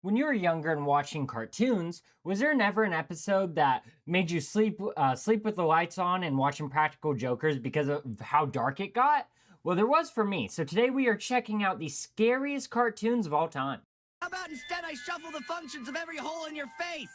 When you were younger and watching cartoons, was there never an episode that made you sleep with the lights on and watching Practical Jokers because of how dark it got? Well, there was for me. So today we are checking out the scariest cartoons of all time. How about instead I shuffle the functions of every hole in your face?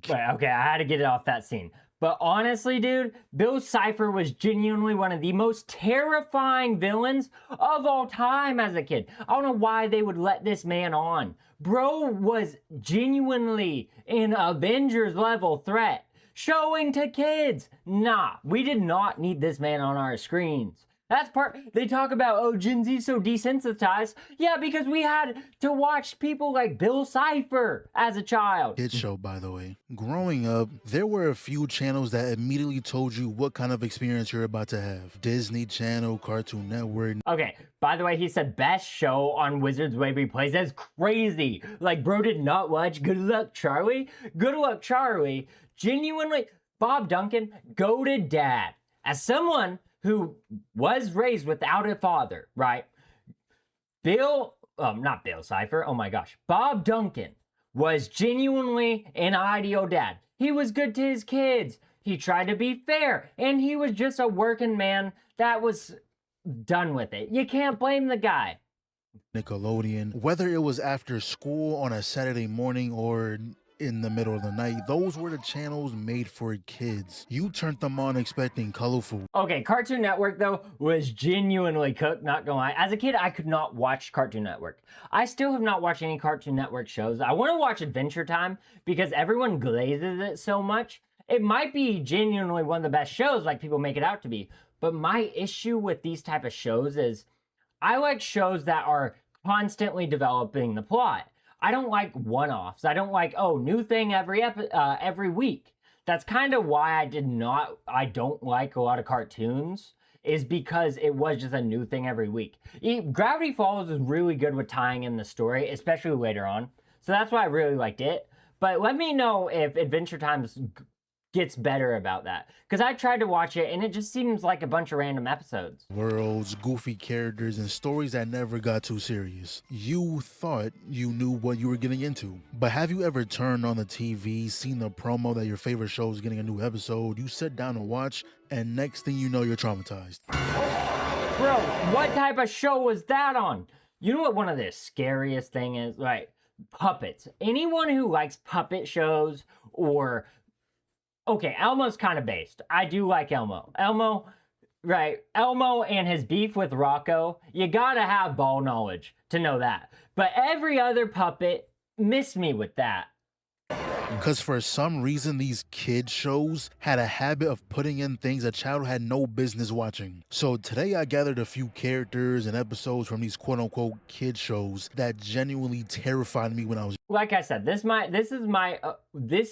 Okay, I had to get it off that scene. But honestly, dude, Bill Cipher was genuinely one of the most terrifying villains of all time as a kid. I don't know why they would let this man on. Bro was genuinely an Avengers level threat. Showing to kids. Nah, we did not need this man on our screens. That's part, they talk about, oh, Gen Z so desensitized. Yeah, because we had to watch people like Bill Cipher as a child. Kid show, by the way. Growing up, there were a few channels that immediately told you what kind of experience you're about to have. Disney Channel, Cartoon Network. Okay, by the way, he said best show on Wizards Waverly Place. That's crazy. Like, bro did not watch Good Luck Charlie? Good Luck Charlie, genuinely, Bob Duncan, goated dad. As someone who was raised without a father, right? Not Bill Cipher, oh my gosh. Bob Duncan was genuinely an ideal dad. He was good to his kids. He tried to be fair, and he was just a working man that was done with it. You can't blame the guy. Nickelodeon, whether it was after school on a Saturday morning or in the middle of the night, those were the channels made for kids. You turned them on expecting colorful. Okay, Cartoon Network, though, was genuinely cooked, not gonna lie. As a kid, I could not watch Cartoon Network. I still have not watched any Cartoon Network shows. I want to watch Adventure Time because everyone glazes it so much. It might be genuinely one of the best shows, like people make it out to be. But my issue with these type of shows is I like shows that are constantly developing the plot. I don't like one-offs. I don't like, oh, new thing every week. That's kind of why I don't like a lot of cartoons, is because it was just a new thing every week. Gravity Falls is really good with tying in the story, especially later on. So that's why I really liked it. But let me know if Adventure Time gets better about that, because I tried to watch it and it just seems like a bunch of random episodes. Worlds, goofy characters, and stories that never got too serious. You thought you knew what you were getting into. But have you ever turned on the TV, seen the promo that your favorite show is getting a new episode, you sit down and watch, and next thing you know, you're traumatized? Bro, what type of show was that on? You know what one of the scariest thing is? Right, puppets. Anyone who likes puppet shows or... Okay, Elmo's kind of based. I do like Elmo. Elmo and his beef with Rocco, you gotta have ball knowledge to know that. But every other puppet missed me with that. Because for some reason, these kid shows had a habit of putting in things a child had no business watching. So today I gathered a few characters and episodes from these quote-unquote kid shows that genuinely terrified me when I was... Like I said, this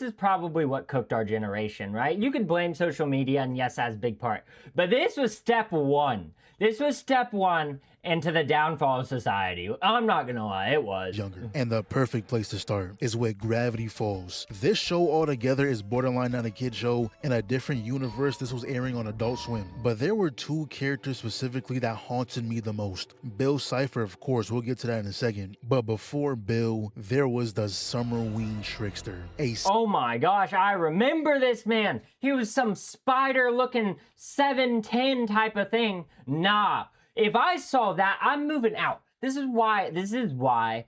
is probably what cooked our generation, right? You could blame social media, and yes, that's a big part. But this was step one. This was step one into the downfall of society. I'm not gonna lie, it was. Younger. And the perfect place to start is with Gravity Falls. This show altogether is borderline not a kid show. In a different universe, this was airing on Adult Swim. But there were two characters specifically that haunted me the most. Bill Cipher, of course, we'll get to that in a second. But before Bill, there was the Summerween Trickster. Oh my gosh, I remember this man. He was some spider-looking 7'10" type of thing. Nah. If I saw that, I'm moving out. This is why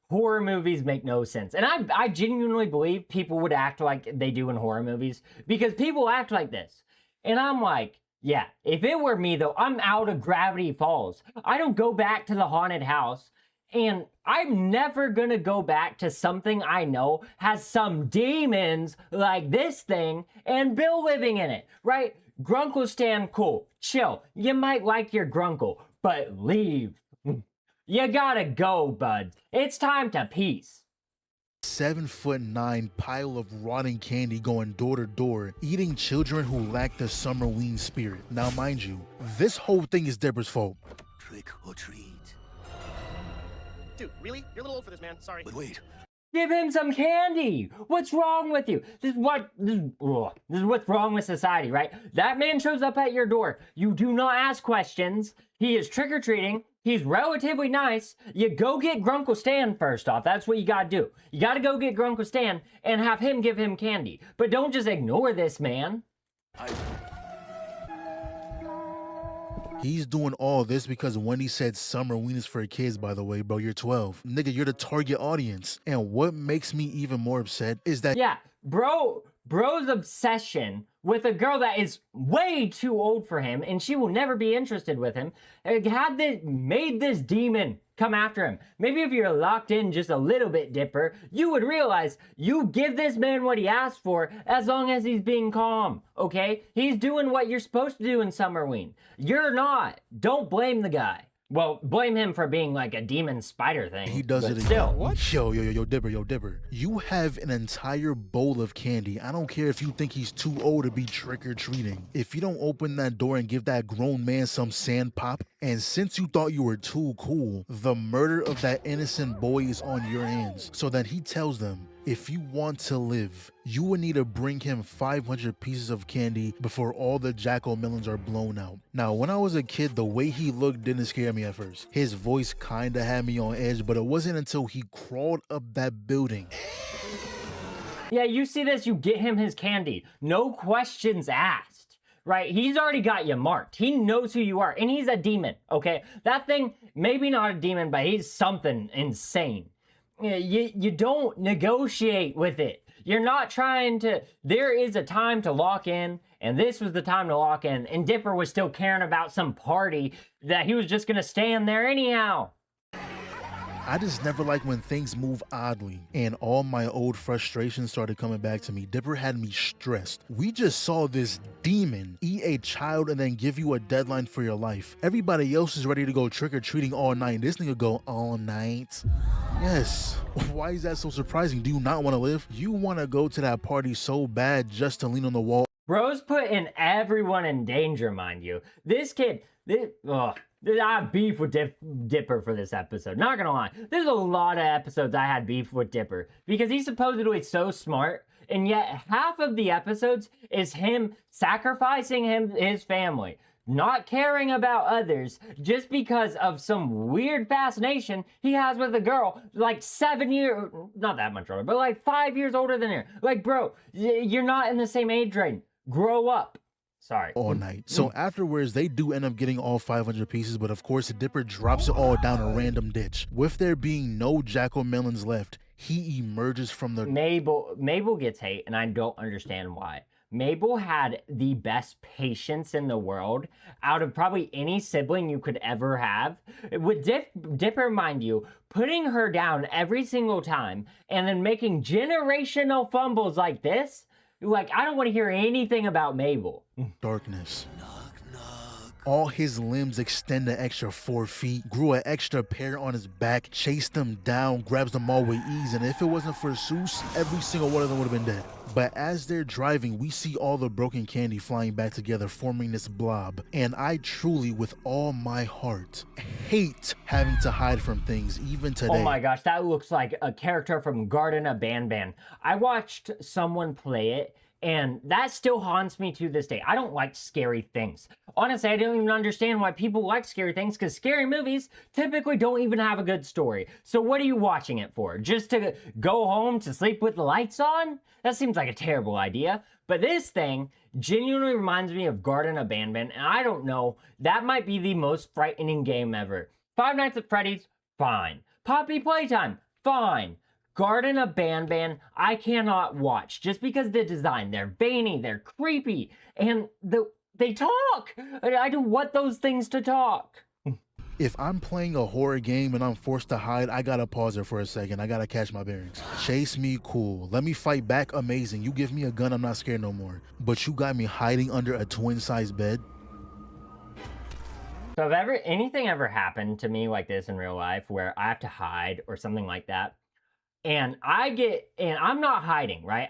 horror movies make no sense. And I genuinely believe people would act like they do in horror movies because people act like this. And I'm like, yeah, if it were me though, I'm out of Gravity Falls. I don't go back to the haunted house. And I'm never gonna go back to something I know has some demons like this thing and Bill living in it, right? Grunkle stand, cool, chill. You might like your Grunkle, but leave. You gotta go, bud. It's time to peace. 7'9" pile of rotting candy going door to door, eating children who lack the Summerween spirit. Now, mind you, this whole thing is Deborah's fault. Trick or treat. Dude, really? You're a little old for this, man. Sorry. But wait. Give him some candy. What's wrong with you? This is what's wrong with society, right? That man shows up at your door. You do not ask questions. He is trick-or-treating. He's relatively nice. You go get Grunkle Stan first off. That's what you gotta do. You gotta go get Grunkle Stan and have him give him candy. But don't just ignore this man. He's doing all this because Wendy said summer ween is for kids, by the way, bro. You're 12. Nigga, you're the target audience. And what makes me even more upset is that Yeah, bro's obsession with a girl that is way too old for him and she will never be interested with him made this demon come after him. Maybe if you're locked in just a little bit, Dipper, you would realize you give this man what he asked for as long as he's being calm, okay? He's doing what you're supposed to do in Summerween. You're not. Don't blame the guy. Well, blame him for being like a demon spider thing. he does but it still. again. What? Yo, Dipper. You have an entire bowl of candy. I don't care if you think he's too old to be trick-or-treating. If you don't open that door and give that grown man some sand pop, and since you thought you were too cool, the murder of that innocent boy is on your hands. So that he tells them, if you want to live, you would need to bring him 500 pieces of candy before all the jack-o'-melons are blown out. Now, when I was a kid, the way he looked didn't scare me at first. His voice kinda had me on edge, but it wasn't until he crawled up that building. Yeah, you see this, you get him his candy. No questions asked, right? He's already got you marked. He knows who you are, and he's a demon, okay? That thing, maybe not a demon, but he's something insane. You don't negotiate with it. You're not trying to, there is a time to lock in, and this was the time to lock in, and Dipper was still caring about some party that he was just gonna stand there anyhow. I just never like when things move oddly, and all my old frustrations started coming back to me. Dipper had me stressed. We just saw this demon eat a child and then give you a deadline for your life. Everybody else is ready to go trick-or-treating all night. This nigga go all night. Yes. Why is that so surprising? Do you not want to live? You want to go to that party so bad just to lean on the wall. Bro's putting everyone in danger, mind you. This kid, I have beef with Dipper for this episode. Not gonna lie. There's a lot of episodes I had beef with Dipper because he's supposedly so smart, and yet half of the episodes is him sacrificing his family, not caring about others just because of some weird fascination he has with a girl like 7 years, not that much older, but like 5 years older than her. Like, bro, you're not in the same age range. Grow up. Sorry. All night. So afterwards, they do end up getting all 500 pieces, but of course, Dipper drops it all down a random ditch. With there being no jack-o'-melons left, he emerges from the... Mabel gets hate, and I don't understand why. Mabel had the best patience in the world out of probably any sibling you could ever have. With Dipper, mind you, putting her down every single time and then making generational fumbles like this, like, I don't want to hear anything about Mabel. darkness. All his limbs extend an extra 4 feet, grew an extra pair on his back, chased them down, grabs them all with ease, and if it wasn't for Seuss, every single one of them would have been dead. But as they're driving, we see all the broken candy flying back together, forming this blob. And I truly, with all my heart, hate having to hide from things, even today. Oh my gosh, that looks like a character from Garden of Banban. I watched someone play it, and that still haunts me to this day. I don't like scary things. Honestly, I don't even understand why people like scary things, because scary movies typically don't even have a good story. So what are you watching it for? Just to go home to sleep with the lights on? That seems like a terrible idea. But this thing genuinely reminds me of Garden of Banban, and I don't know, that might be the most frightening game ever. Five Nights at Freddy's, fine. Poppy Playtime, fine. Garden of Banban, I cannot watch just because the design, they're veiny, they're creepy, and they talk. I don't want those things to talk. If I'm playing a horror game and I'm forced to hide, I gotta pause it for a second. I gotta catch my bearings. Chase me, cool. Let me fight back, amazing. You give me a gun, I'm not scared no more. But you got me hiding under a twin-size bed? So if anything ever happened to me like this in real life where I have to hide or something like that, and I'm not hiding, right?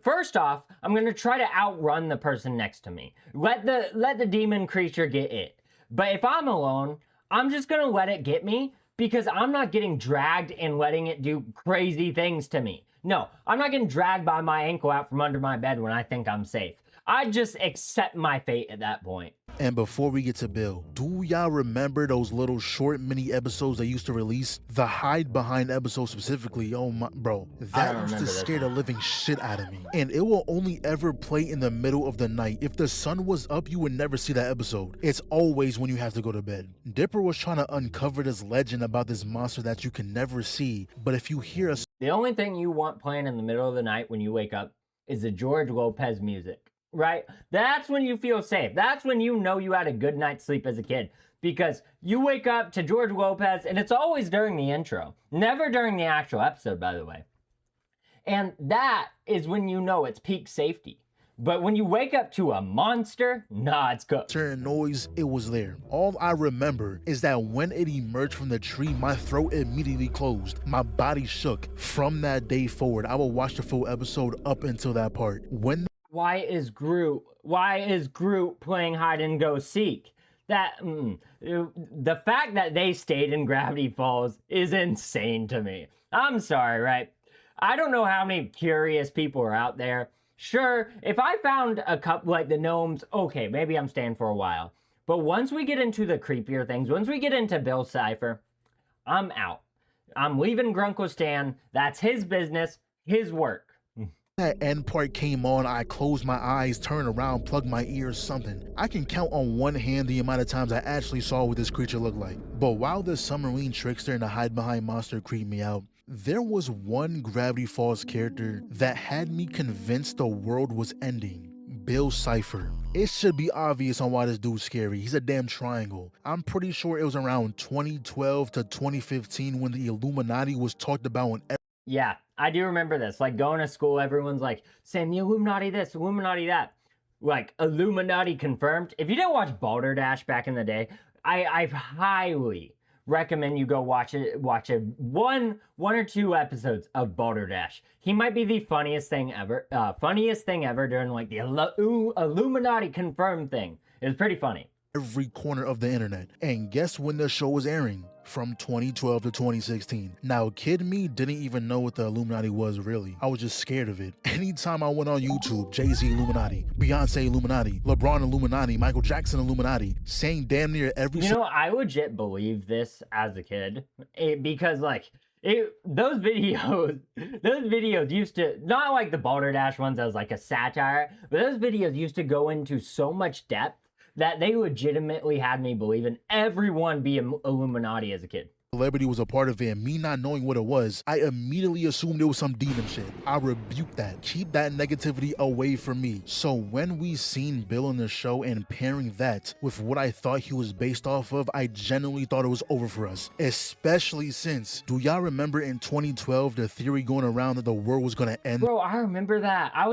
First off, I'm gonna try to outrun the person next to me. Let the demon creature get it. But if I'm alone, I'm just gonna let it get me because I'm not getting dragged and letting it do crazy things to me. No, I'm not getting dragged by my ankle out from under my bed when I think I'm safe. I'd just accept my fate at that point. And before we get to Bill, do y'all remember those little short mini episodes they used to release? The hide behind episode specifically, oh my, bro, that don't used to remember this scare the living shit out of me. And it will only ever play in the middle of the night. If the sun was up, you would never see that episode. It's always when you have to go to bed. Dipper was trying to uncover this legend about this monster that you can never see, but if you hear a The only thing you want playing in the middle of the night when you wake up is the George Lopez music, right? That's when you feel safe. That's when you know you had a good night's sleep as a kid, because you wake up to George Lopez, and it's always during the intro, never during the actual episode, by the way. And that is when you know it's peak safety. But when you wake up to a monster, nah, it's cooked. certain noise, it was there. All I remember is that when it emerged from the tree, my throat immediately closed. My body shook. From that day forward, I would watch the full episode up until that part. When Why is Groot playing hide and go seek? The fact that they stayed in Gravity Falls is insane to me. I'm sorry, right? I don't know how many curious people are out there. Sure, if I found a couple like the gnomes, okay, maybe I'm staying for a while. But once we get into the creepier things, once we get into Bill Cipher, I'm out. I'm leaving Grunkle Stan. That's his business, his work. that end part came on, I closed my eyes, turned around, plugged my ears, something. I can count on one hand the amount of times I actually saw what this creature looked like. But while the submarine trickster and the hide behind monster creeped me out, there was one Gravity Falls character that had me convinced the world was ending. Bill Cipher. It should be obvious on why this dude's scary. He's a damn triangle. I'm pretty sure it was around 2012 to 2015 when the Illuminati was talked about on Yeah, I do remember this. Like going to school, everyone's like saying the Illuminati this, Illuminati that. Like Illuminati confirmed. If you didn't watch Balderdash back in the day, I highly recommend you go watch one or two episodes of Balderdash. He might be the funniest thing ever during like the Illuminati confirmed thing. It was pretty funny. every corner of the internet. And guess when the show was airing? From 2012 to 2016. Now, kid me didn't even know what the Illuminati was really. I was just scared of it. Anytime I went on YouTube, Jay-Z Illuminati, Beyonce Illuminati, LeBron Illuminati, Michael Jackson Illuminati, saying damn near every You know, I legit believe this as a kid because like those videos used to, not like the Balderdash ones as like a satire, but those videos used to go into so much depth that they legitimately had me believe in everyone being Illuminati as a kid. celebrity was a part of it, and me not knowing what it was, I immediately assumed it was some demon shit. I rebuke that. Keep that negativity away from me. So when we seen Bill in the show and pairing that with what I thought he was based off of, I genuinely thought it was over for us. Especially since, do y'all remember in 2012 the theory going around that the world was gonna end? Bro, I remember that. I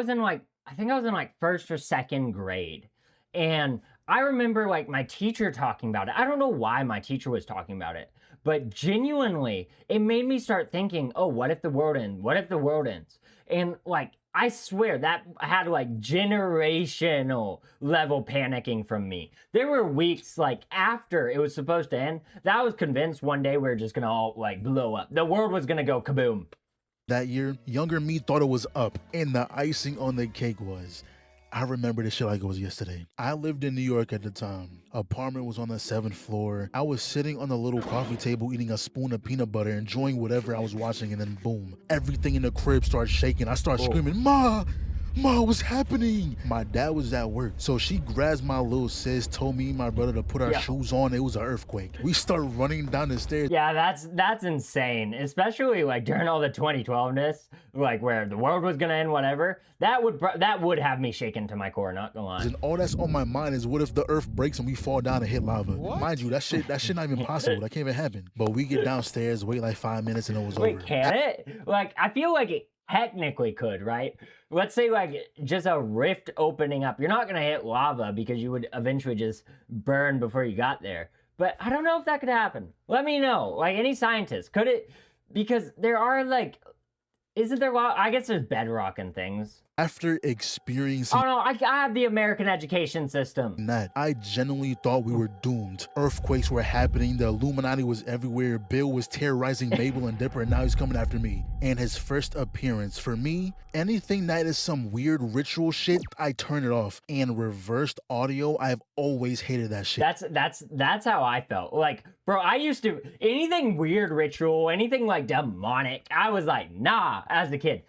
think I was in like first or second grade. And I remember like my teacher talking about it. I don't know why my teacher was talking about it, but genuinely, it made me start thinking, oh, what if the world ends? What if the world ends? And like, I swear that had like generational level panicking from me. There were weeks like after it was supposed to end that I was convinced one day we were just gonna all like blow up. The world was gonna go kaboom. That year, younger me thought it was up, and the icing on the cake was, I remember this shit like it was yesterday. I lived in New York at the time. Apartment was on the 7th floor. I was sitting on the little coffee table eating a spoon of peanut butter, enjoying whatever I was watching, and then boom, everything in the crib started shaking. I started screaming, Ma, what's happening? My dad was at work, so she grabs my little sis, told me and my brother to put our shoes on. It was an earthquake. We start running down the stairs. Yeah, that's insane. Especially like during all the 2012ness, like where the world was gonna end, whatever. That would have me shaken to my core. Not gonna lie. And all that's on my mind is, what if the earth breaks and we fall down and hit lava? What? Mind you, that shit not even possible. That can't even happen. But we get downstairs, wait like 5 minutes, and it was over. Wait, can it? Like, I feel like it technically could, right? Let's say like just a rift opening up. You're not gonna hit lava because you would eventually just burn before you got there. But I don't know if that could happen. Let me know. Like any scientist, could it? Because there are like, isn't there? I guess there's bedrock and things. After experiencing Oh no, I have the American education system. that, I genuinely thought we were doomed. Earthquakes were happening, the Illuminati was everywhere, Bill was terrorizing Mabel and Dipper, and now he's coming after me. And his first appearance, for me, anything that is some weird ritual shit, I turn it off. And reversed audio, I've always hated that shit. That's how I felt. Like, bro, I used to anything weird ritual, anything like demonic, I was like, nah, as a kid.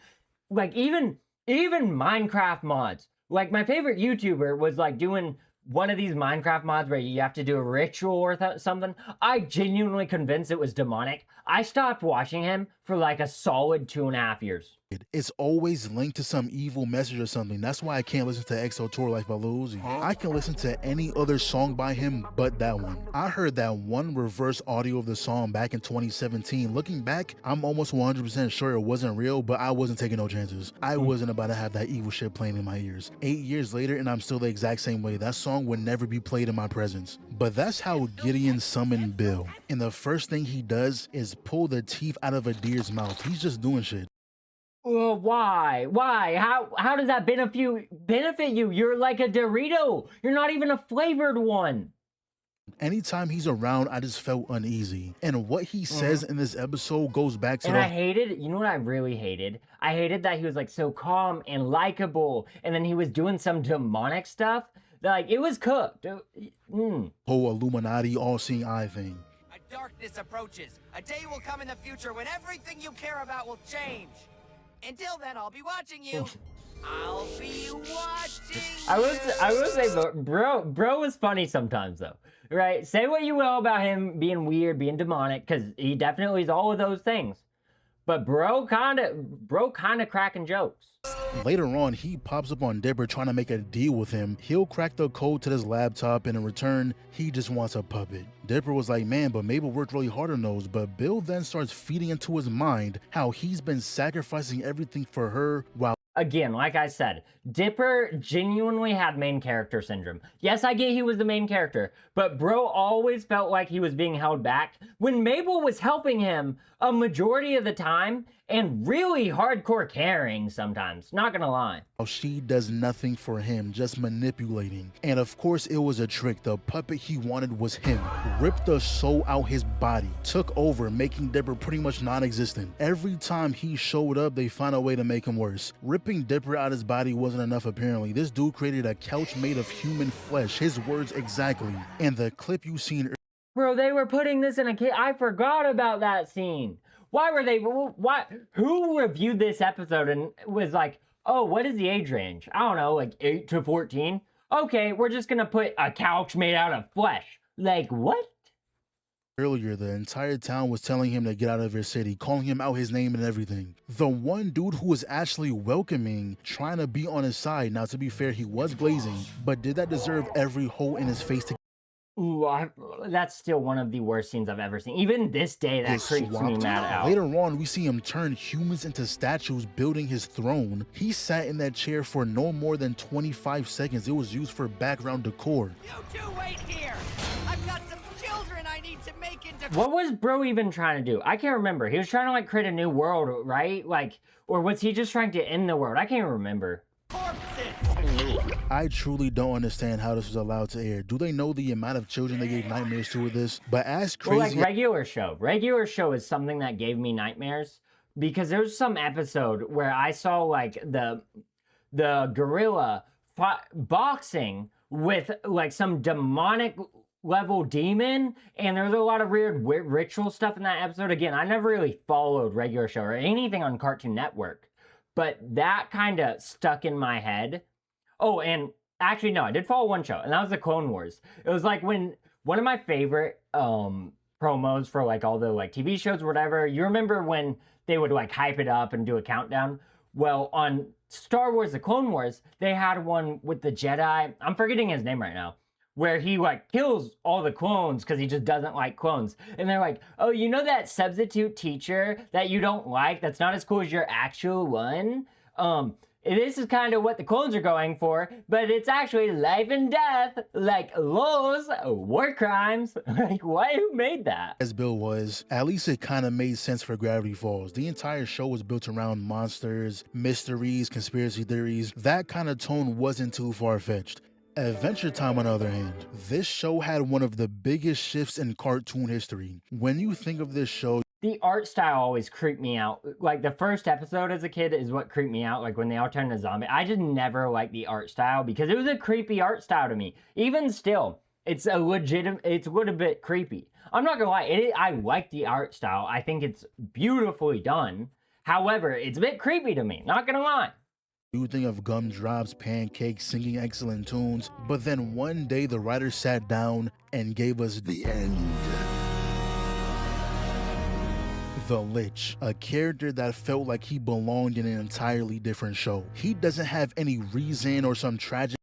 Like even Minecraft mods. Like my favorite YouTuber was like doing one of these Minecraft mods where you have to do a ritual or something. I genuinely convinced it was demonic. I stopped watching him for like a solid 2.5 years. It's always linked to some evil message or something. That's why I can't listen to EXO Tour Life by Lil Uzi. I can listen to any other song by him but that one. I heard that one reverse audio of the song back in 2017. Looking back, I'm almost 100% sure it wasn't real, but I wasn't taking no chances. I wasn't about to have that evil shit playing in my ears. 8 years later, and I'm still the exact same way. That song would never be played in my presence. But that's how Gideon summoned Bill. And the first thing he does is pull the teeth out of a deer's mouth. He's just doing shit. Well, why? Why? How does that benefit you? You're like a Dorito. You're not even a flavored one. Anytime he's around, I just felt uneasy. And what he says in this episode goes back to And I hated, you know what I really hated? I hated that he was like so calm and likable, and then he was doing some demonic stuff. Like, it was cooked. whole Illuminati all-seeing eye thing. A darkness approaches. A day will come in the future when everything you care about will change. Until then, I'll be watching you. I'll be watching. I will say, bro was funny sometimes though, right? Say what you will about him being weird, being demonic, because he definitely is all of those things. But bro kind of cracking jokes. Later on, he pops up on Dipper trying to make a deal with him. He'll crack the code to his laptop, and in return, he just wants a puppet. Dipper was like, man, but Mabel worked really hard on those. But Bill then starts feeding into his mind how he's been sacrificing everything for her while Again, like I said, Dipper genuinely had main character syndrome. Yes, I get he was the main character, but bro always felt like he was being held back when Mabel was helping him a majority of the time and really hardcore caring sometimes, not gonna lie. she does nothing for him, just manipulating. And of course it was a trick. The puppet he wanted was him. Ripped the soul out his body, took over, making Dipper pretty much non-existent. Every time he showed up, they found a way to make him worse. Ripping Dipper out his body wasn't enough apparently. This dude created a couch made of human flesh, his words exactly. And the clip you seen Bro, they were putting this in a kid. I forgot about that scene. Why were they, why, who reviewed this episode and was like, oh, what is the age range? I don't know, like 8 to 14? Okay, we're just gonna put a couch made out of flesh. Like, what? earlier, the entire town was telling him to get out of their city, calling him out his name and everything. The one dude who was actually welcoming, trying to be on his side. Now, to be fair, he was blazing, but did that deserve every hole in his face to Ooh, that's still one of the worst scenes I've ever seen. Even this day, that get creeps me swamped? mad out. Later on, we see him turn humans into statues building his throne. He sat in that chair for no more than 25 seconds. It was used for background decor. You two wait here. I've got some children I need to make into What was bro even trying to do? I can't remember. He was trying to like create a new world, right? Like, or was he just trying to end the world? I can't remember. corpses. I truly don't understand how this was allowed to air. Do they know the amount of children they gave nightmares to with this? But as Well, like crazy regular show. Regular show is something that gave me nightmares because there's some episode where I saw like the gorilla boxing with like some demonic level demon, and there's a lot of weird ritual stuff in that episode. Again, I never really followed regular show or anything on Cartoon Network, but that kind of stuck in my head. Oh, and actually, no, I did follow one show, and that was the Clone Wars. It was like when one of my favorite promos for like all the like TV shows or whatever. You remember when they would like hype it up and do a countdown? Well, on Star Wars: The Clone Wars, they had one with the Jedi. I'm forgetting his name right now. Where he like kills all the clones because he just doesn't like clones. And they're like, oh, you know that substitute teacher that you don't like, that's not as cool as your actual one? this is kind of what the clones are going for, but it's actually life and death, like laws, war crimes. Like, who made that? As Bill was, at least it kind of made sense for Gravity Falls. The entire show was built around monsters, mysteries, conspiracy theories. That kind of tone wasn't too far-fetched. Adventure Time, on the other hand, this show had one of the biggest shifts in cartoon history. When you think of this show, The art style always creeped me out. Like, the first episode as a kid is what creeped me out, like when they all turned into zombie. I just never liked the art style because it was a creepy art style to me. Even still, it's a little bit creepy. I'm not gonna lie, I like the art style. I think it's beautifully done. However, it's a bit creepy to me, not gonna lie. you think of Gumdrops, Pancakes, singing excellent tunes, but then one day the writer sat down and gave us the end. The Lich, a character that felt like he belonged in an entirely different show. He doesn't have any reason or some tragic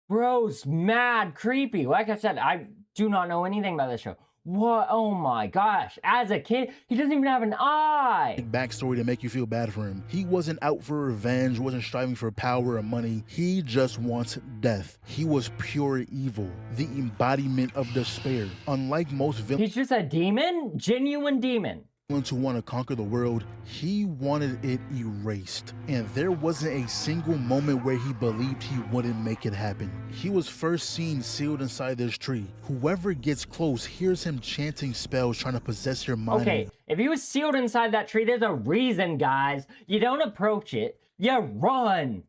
Bro's mad creepy. Like I said, I do not know anything about this show. What? Oh my gosh. As a kid, he doesn't even have an eye. backstory to make you feel bad for him. He wasn't out for revenge, wasn't striving for power or money. He just wants death. He was pure evil, the embodiment of despair. Unlike most villains He's just a demon? Genuine demon. who want to conquer the world, he wanted it erased. And there wasn't a single moment where he believed he wouldn't make it happen. He was first seen sealed inside this tree. Whoever gets close hears him chanting spells trying to possess your mind. Okay, if he was sealed inside that tree, there's a reason, guys. You don't approach it, you run.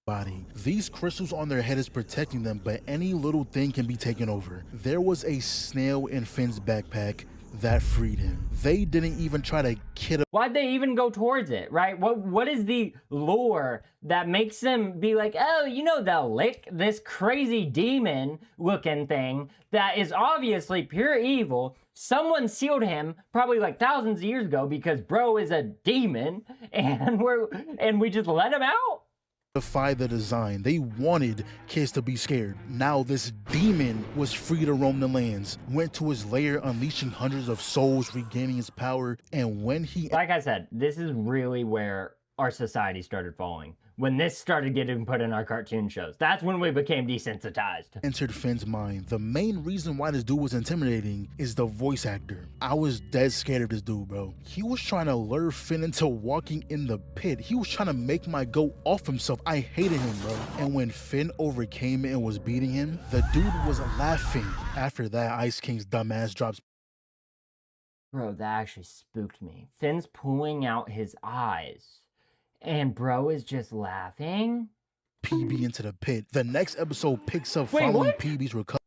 Body. These crystals on their head is protecting them, but any little thing can be taken over. There was a snail in Finn's backpack that freed him. They didn't even try to kid Why'd they even go towards it, right? What is the lore that makes them be like, oh, you know, the Lich, this crazy demon looking thing that is obviously pure evil. Someone sealed him probably like thousands of years ago because bro is a demon and we just let him out? defy the design. They wanted kids to be scared. Now this demon was free to roam the lands, went to his lair, unleashing hundreds of souls, regaining his power, and when he Like I said, this is really where our society started falling. When this started getting put in our cartoon shows, that's when we became desensitized. entered Finn's mind. The main reason why this dude was intimidating is the voice actor. I was dead scared of this dude, bro. He was trying to lure Finn into walking in the pit. He was trying to make my goat off himself. I hated him, bro. And when Finn overcame it and was beating him, the dude was laughing. After that, Ice King's dumbass drops Bro, that actually spooked me. Finn's pulling out his eyes, and bro is just laughing. PB into the pit. The next episode picks up Wait, following what? PB's recovery.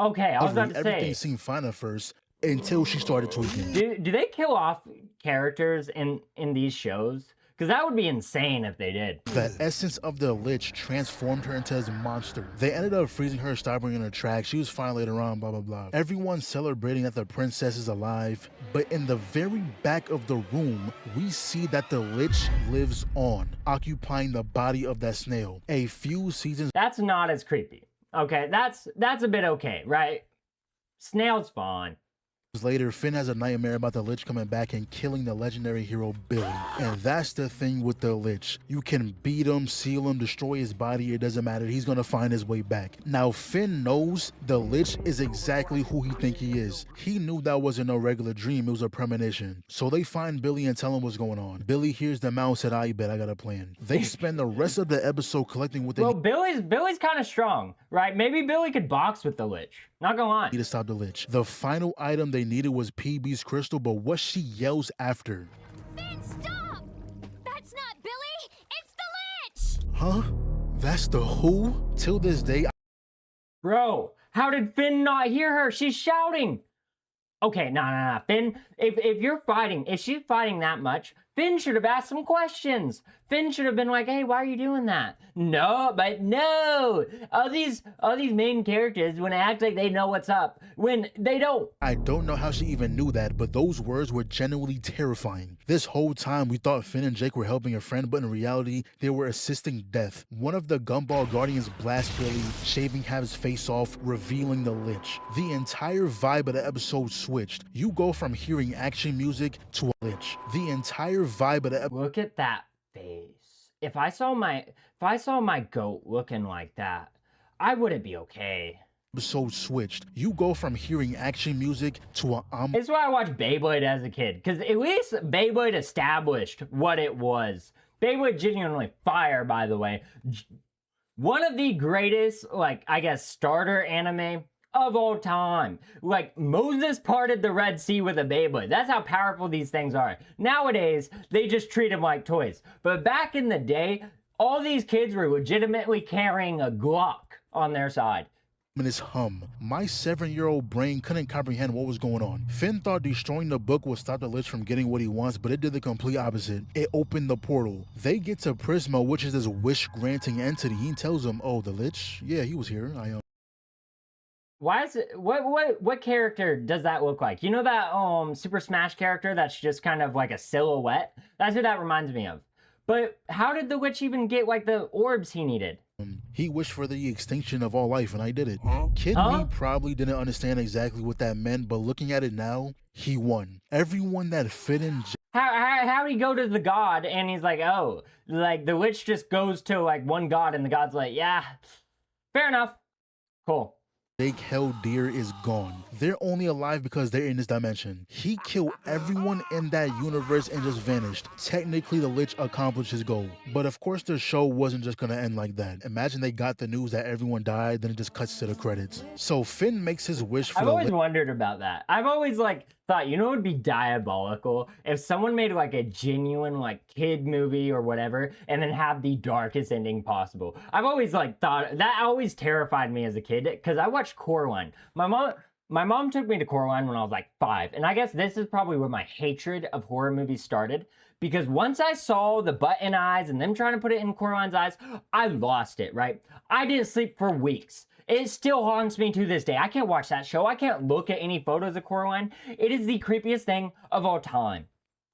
Okay, I was about to Everything say, seemed fine at first until she started tweaking. do they kill off characters in these shows? Because that would be insane if they did. The essence of the Lich transformed her into this monster. They ended up freezing her, stopping in her tracks. She was fine later on, blah, blah, blah. Everyone's celebrating that the princess is alive, but in the very back of the room, we see that the Lich lives on, occupying the body of that snail. A few seasons That's not as creepy. Okay, that's a bit okay, right? Snail spawn. later, Finn has a nightmare about the Lich coming back and killing the legendary hero Billy. And that's the thing with the Lich. You can beat him, seal him, destroy his body, it doesn't matter. He's gonna find his way back. Now, Finn knows the Lich is exactly who he think he is. He knew that wasn't no regular dream, it was a premonition. So they find Billy and tell him what's going on. Billy hears them out and said, I bet I got a plan. They spend the rest of the episode collecting what they Well, Billy's kind of strong, right? Maybe Billy could box with the Lich. Not gonna lie. need to stop the Lich. The final item they needed was PB's crystal, but what she yells after. Finn, stop! That's not Billy! It's the Lich! Huh? That's the who? Till this day, Bro, how did Finn not hear her? She's shouting. Okay, nah. Finn, if she's fighting that much, Finn should have asked some questions. Finn should have been like, hey, why are you doing that? No, all these main characters when they act like they know what's up, when they don't. I don't know how she even knew that, but those words were genuinely terrifying. This whole time, we thought Finn and Jake were helping a friend, but in reality, they were assisting death. One of the Gumball Guardians blasts Billy, shaving Hav's face off, revealing the Lich. The entire vibe of the episode switched. You go from hearing action music to a Lich. The entire vibe of the episode Look at that face. if I saw my goat looking like that, I wouldn't be okay. episode switched. You go from hearing action music to a It's why I watched Beyblade as a kid, because at least Beyblade established what it was. Beyblade genuinely fire, by the way. One of the greatest, like, I guess, starter anime of all time. Like, Moses parted the Red Sea with a Beyblade. That's how powerful these things are. Nowadays, they just treat them like toys. But back in the day, all these kids were legitimately carrying a Glock on their side. His hum. My 7-year-old brain couldn't comprehend what was going on. Finn thought destroying the book would stop the Lich from getting what he wants, but it did the complete opposite. It opened the portal. They get to Prismo, which is this wish-granting entity. He tells them, "Oh, the Lich? Yeah, he was here. Why is it, what character does that look like? You know that Super Smash character that's just kind of like a silhouette? That's what that reminds me of. But how did the Witch even get like the orbs he needed? He wished for the extinction of all life, and I did it." Kid me probably didn't understand exactly what that meant, but looking at it now, he won. Everyone that fit in How he go to the god and he's like, oh, like the Witch just goes to like one god and the god's like, yeah, fair enough, cool. Jake held dear is gone. They're only alive because they're in this dimension. He killed everyone in that universe and just vanished. Technically, the Lich accomplished his goal. But of course, the show wasn't just gonna end like that. Imagine they got the news that everyone died, then it just cuts to the credits. So Finn makes his wish for I've the always Lich. wondered about that. I've always like thought, you know, it would be diabolical if someone made like a genuine like kid movie or whatever, and then have the darkest ending possible. I've always like thought that always terrified me as a kid because I watched Coraline. My mom took me to Coraline when I was like 5, and I guess this is probably where my hatred of horror movies started. Because once I saw the button eyes and them trying to put it in Coraline's eyes, I lost it, right? I didn't sleep for weeks. It still haunts me to this day. I can't watch that show. I can't look at any photos of Coraline. It is the creepiest thing of all time.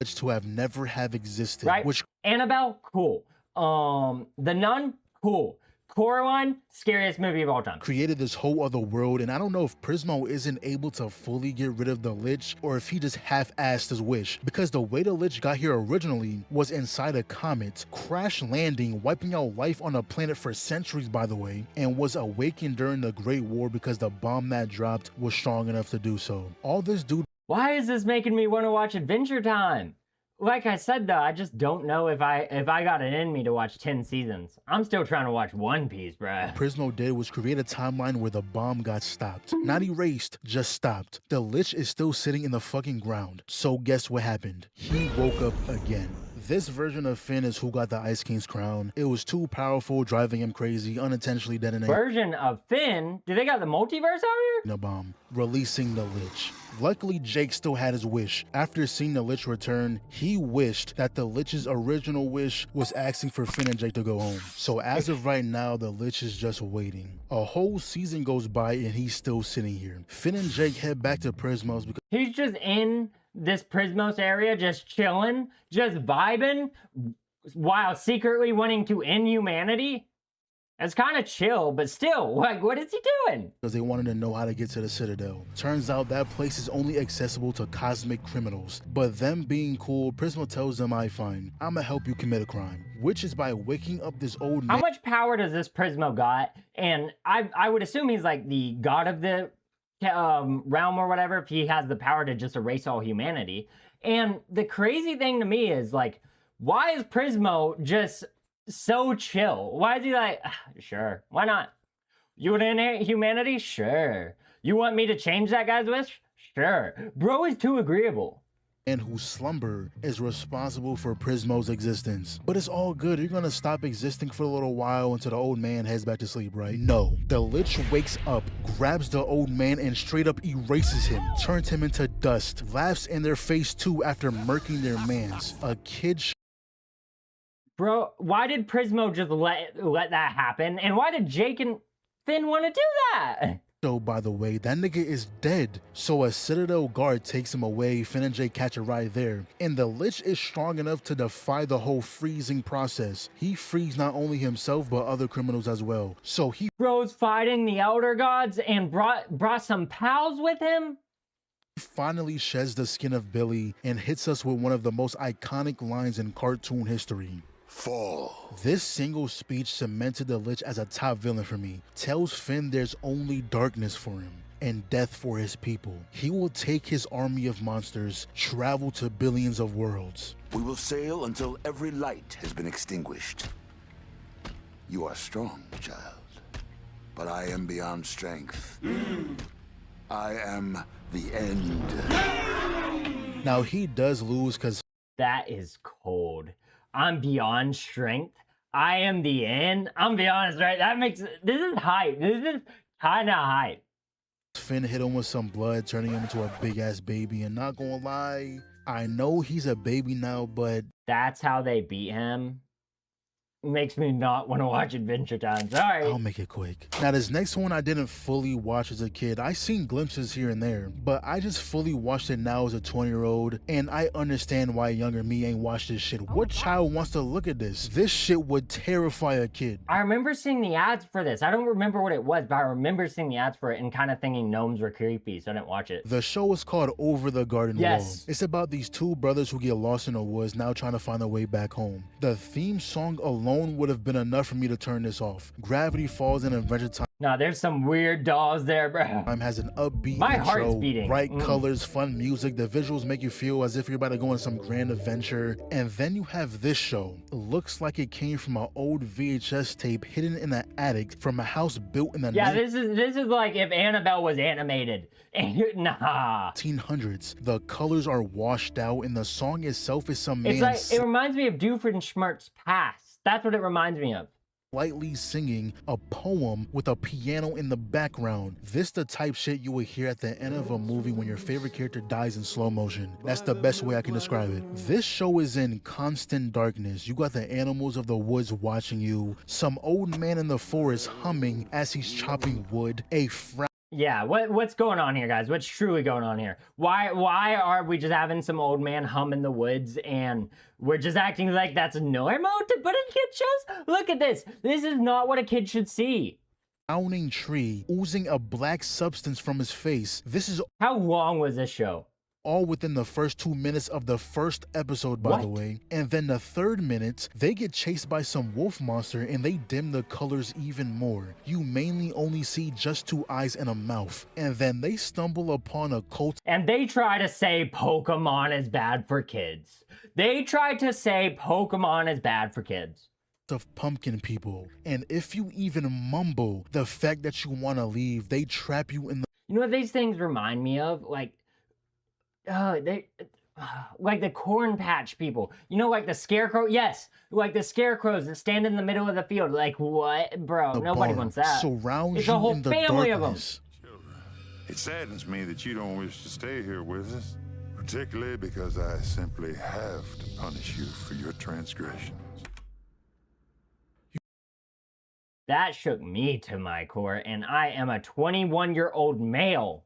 To have never have existed. Right? Which Annabelle, cool. The Nun, cool. Coraline, scariest movie of all time. created this whole other world, and I don't know if Prismo isn't able to fully get rid of the Lich or if he just half-assed his wish, because the way the Lich got here originally was inside a comet, crash landing, wiping out life on a planet for centuries, by the way, and was awakened during the Great War because the bomb that dropped was strong enough to do so. All this dude Why is this making me want to watch Adventure Time? Like I said though, I just don't know if I got it in me to watch 10 seasons. I'm still trying to watch One Piece, bruh. Prismo did was create a timeline where the bomb got stopped. Not erased, just stopped. The Lich is still sitting in the fucking ground. So guess what happened? He woke up again. This version of Finn is who got the Ice King's crown. It was too powerful, driving him crazy, unintentionally detonating Version of Finn? Do they got the multiverse out here? a bomb, releasing the Lich. Luckily, Jake still had his wish. After seeing the Lich return, he wished that the Lich's original wish was asking for Finn and Jake to go home. So as of right now, the Lich is just waiting. A whole season goes by and he's still sitting here. Finn and Jake head back to Prismos because He's just in this Prismos area, just chilling, just vibing, while secretly wanting to end humanity? That's kind of chill, but still, like, what is he doing? they wanted to know how to get to the Citadel. Turns out that place is only accessible to cosmic criminals. But them being cool, Prismo tells them, fine, I'ma help you commit a crime. Which is by waking up this old How man. much power does this Prismo got? And I would assume he's like the god of the realm or whatever, if he has the power to just erase all humanity. And the crazy thing to me is, like, why is Prismo just so chill? Why is he like, sure, why not? You would end humanity? Sure. You want me to change that guy's wish? Sure. Bro is too agreeable. And whose slumber is responsible for Prismo's existence. But it's all good. You're gonna stop existing for a little while until the old man heads back to sleep, right? No. The Lich wakes up, grabs the old man, and straight up erases him, turns him into dust, laughs in their face too after murking their mans. A kid Bro, why did Prismo just let that happen? And why did Jake and Finn want to do that? show, by the way, that nigga is dead. So a Citadel guard takes him away, Finn and Jake catch a ride there. And the Lich is strong enough to defy the whole freezing process. He frees not only himself, but other criminals as well. So he Bro's fighting the Elder Gods and brought some pals with him? finally sheds the skin of Billy and hits us with one of the most iconic lines in cartoon history. fall. This single speech cemented the Lich as a top villain for me. Tells Finn there's only darkness for him and death for his people. He will take his army of monsters, travel to billions of worlds. We will sail until every light has been extinguished. You are strong, child, but I am beyond strength. I am the end. Now he does lose because That is cold. I'm beyond strength. I am the end. I'm be honest, right? That makes this is hype. This is kind of hype. Finn hit him with some blood, turning him into a big ass baby. And not gonna lie, I know he's a baby now, but That's how they beat him. Makes me not want to watch Adventure Time. Sorry. I'll make it quick. Now this next one I didn't fully watch as a kid. I seen glimpses here and there, but I just fully watched it now as a 20-year-old, and I understand why younger me ain't watched this shit. What child wants to look at this? This shit would terrify a kid. I remember seeing the ads for this. I don't remember what it was, but I remember seeing the ads for it and kind of thinking gnomes were creepy, so I didn't watch it. The show is called Over the Garden Yes. Wall. It's about these two brothers who get lost in the woods, now trying to find their way back home. The theme song alone would have been enough for me to turn this off. Gravity Falls and Adventure Time Nah, there's some weird dolls there, bro. has an upbeat My intro, heart's beating. bright colors, fun music. The visuals make you feel as if you're about to go on some grand adventure. And then you have this show. It looks like it came from an old VHS tape hidden in an attic from a house built in the Yeah, this is like if Annabelle was animated. Nah. 1900s. The colors are washed out, and the song itself is some It's man like it reminds me of Doofenshmirtz Past. That's what it reminds me of. slightly singing a poem with a piano in the background. This the type shit you would hear at the end of a movie when your favorite character dies in slow motion. That's the best way I can describe it. This show is in constant darkness. You got the animals of the woods watching you, some old man in the forest humming as he's chopping wood, a Yeah, what's going on here, guys? What's truly going on here? Why are we just having some old man hum in the woods and we're just acting like that's normal to put in kid shows? Look at this. This is not what a kid should see. frowning tree oozing a black substance from his face. This is How long was this show? all within the first 2 minutes of the first episode, by the What? way. And then the third minute, they get chased by some wolf monster and they dim the colors even more. You mainly only see just two eyes and a mouth. And then they stumble upon a cult And they try to say Pokemon is bad for kids. They try to say Pokemon is bad for kids. of pumpkin people. And if you even mumble the fact that you want to leave, they trap you in the You know what these things remind me of? Like the Corn Patch people. You know, like the Scarecrow? Yes, like the scarecrows that stand in the middle of the field. Like, what? Bro, nobody barn, wants that. surround It's you a whole in the family of them. darkness. It saddens me that you don't wish to stay here with us, particularly because I simply have to punish you for your transgressions. That shook me to my core, and I am a 21-year-old male.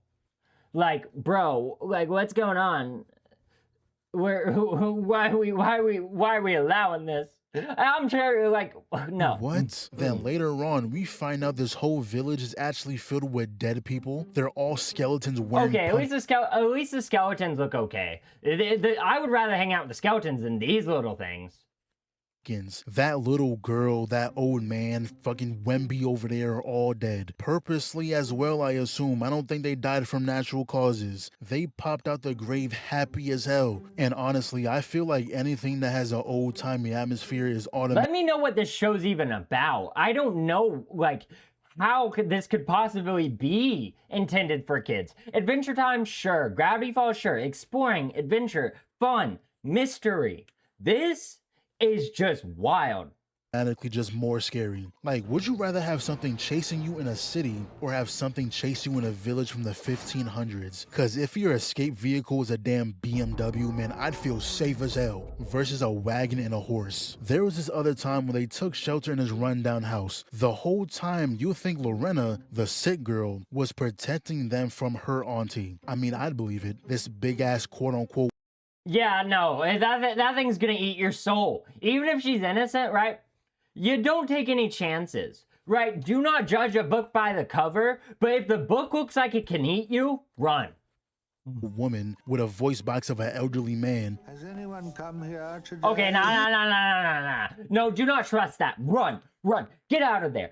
Like, bro, like, what's going on? Why are we allowing this? I'm sure, like, no. What? Then later on, we find out this whole village is actually filled with dead people. They're all skeletons wearing Okay, at least the skeletons look okay. I would rather hang out with the skeletons than these little things. pumpkins. That little girl, that old man, fucking Wemby over there are all dead. Purposely as well, I assume. I don't think they died from natural causes. They popped out the grave happy as hell. And honestly, I feel like anything that has an old-timey atmosphere is automatic. Let me know what this show's even about. I don't know, like, how this could possibly be intended for kids. Adventure Time, sure. Gravity Falls, sure. Exploring, adventure, fun, mystery. This is just wild. Automatically just more scary. Like, would you rather have something chasing you in a city or have something chase you in a village from the 1500s? Cause if your escape vehicle is a damn BMW, man, I'd feel safe as hell versus a wagon and a horse. There was this other time when they took shelter in his rundown house. The whole time you think Lorena, the sick girl, was protecting them from her auntie. I mean, I'd believe it. This big ass quote unquote Yeah, no, that thing's gonna eat your soul. Even if she's innocent, right? You don't take any chances, right? Do not judge a book by the cover, but if the book looks like it can eat you, run. woman with a voice box of an elderly man. Has anyone come here today? Okay, nah. No, do not trust that. Run. Get out of there.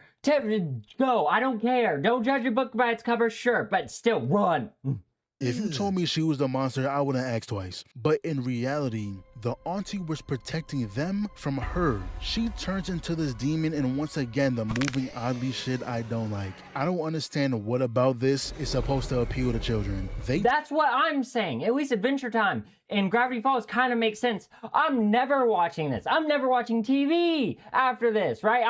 Go. I don't care. Don't judge a book by its cover, sure, but still, run. If you told me she was the monster, I wouldn't ask twice. But in reality, the auntie was protecting them from her. She turns into this demon, and once again, the moving oddly shit I don't like. I don't understand what about this is supposed to appeal to children. That's what I'm saying. At least Adventure Time and Gravity Falls kind of makes sense. I'm never watching this. I'm never watching TV after this, right?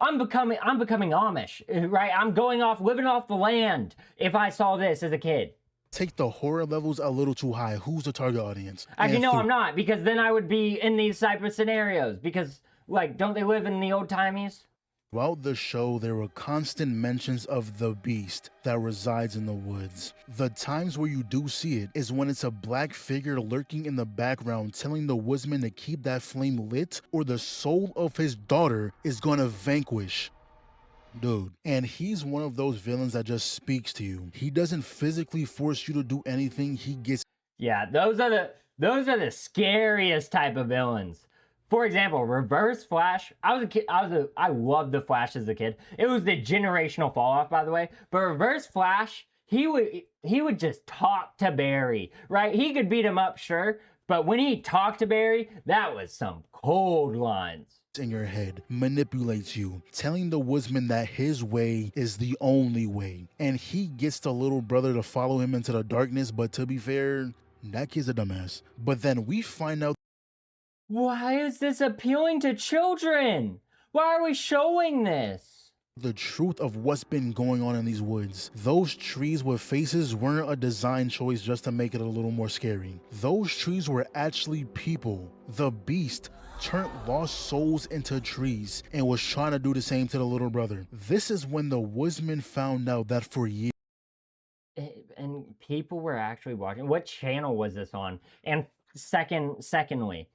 I'm becoming Amish, right? I'm going off, living off the land if I saw this as a kid. Take the horror levels a little too high. Who's the target audience? Actually, no, I'm not, because then I would be in these type of scenarios. Because, like, don't they live in the old timies? Throughout the show, there were constant mentions of the beast that resides in the woods. The times where you do see it is when it's a black figure lurking in the background telling the woodsman to keep that flame lit or the soul of his daughter is gonna vanquish. Dude, and he's one of those villains that just speaks to you. He doesn't physically force you to do anything. He gets... Yeah, those are the scariest type of villains. For example, Reverse Flash. I loved the Flash as a kid. It was the generational fall off, by the way. But Reverse Flash, he would just talk to Barry, right? He could beat him up, sure, but when he talked to Barry, that was some cold lines. In your head, manipulates you, telling the woodsman that his way is the only way, and he gets the little brother to follow him into the darkness. But to be fair, that kid's a dumbass. But then we find out, why is this appealing to children? Why are we showing this? The truth of what's been going on in these woods. Those trees with faces weren't a design choice just to make it a little more scary. Those trees were actually people. The beast turned lost souls into trees and was trying to do the same to the little brother. This is when the woodsman found out that for years, and people were actually watching. What channel was this on? And secondly,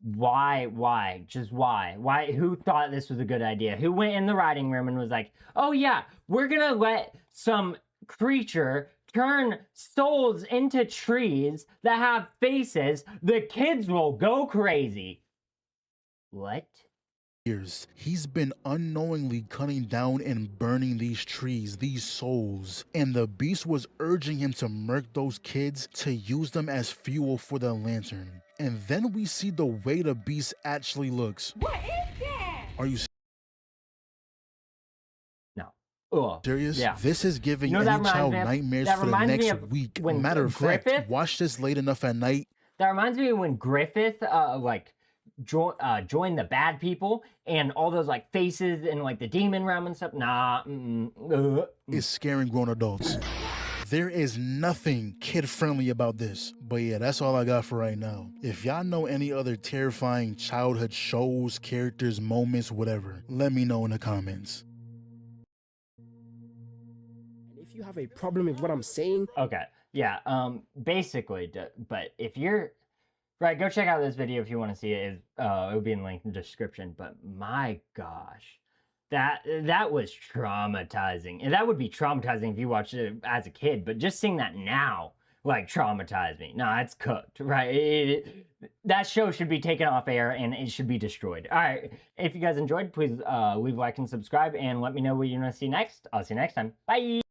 why? Just why? Who thought this was a good idea? Who went in the writing room and was like, oh yeah, we're gonna let some creature turn souls into trees that have faces. The kids will go crazy. What? He's been unknowingly cutting down and burning these trees, these souls, and the beast was urging him to murk those kids to use them as fuel for the lantern. And then we see the way the beast actually looks. What is that? Are you Ugh. serious? Yeah. This is giving any child nightmares for the next week. Matter of fact, watch this late enough at night. That reminds me of when Griffith joined the bad people and all those like faces and like the demon realm and stuff. Nah. It's scaring grown adults. There is nothing kid-friendly about this. But yeah, that's all I got for right now. If y'all know any other terrifying childhood shows, characters, moments, whatever, let me know in the comments. If you have a problem with what I'm saying, Okay. Yeah. Basically, but if you're right, go check out this video if you want to see it. It will be in the link in the description. But my gosh, that was traumatizing, and that would be traumatizing if you watched it as a kid. But just seeing that now, like, traumatized me. Nah, it's cooked, right? That show should be taken off air and it should be destroyed. All right. If you guys enjoyed, please leave a like and subscribe, and let me know what you want to see next. I'll see you next time. Bye.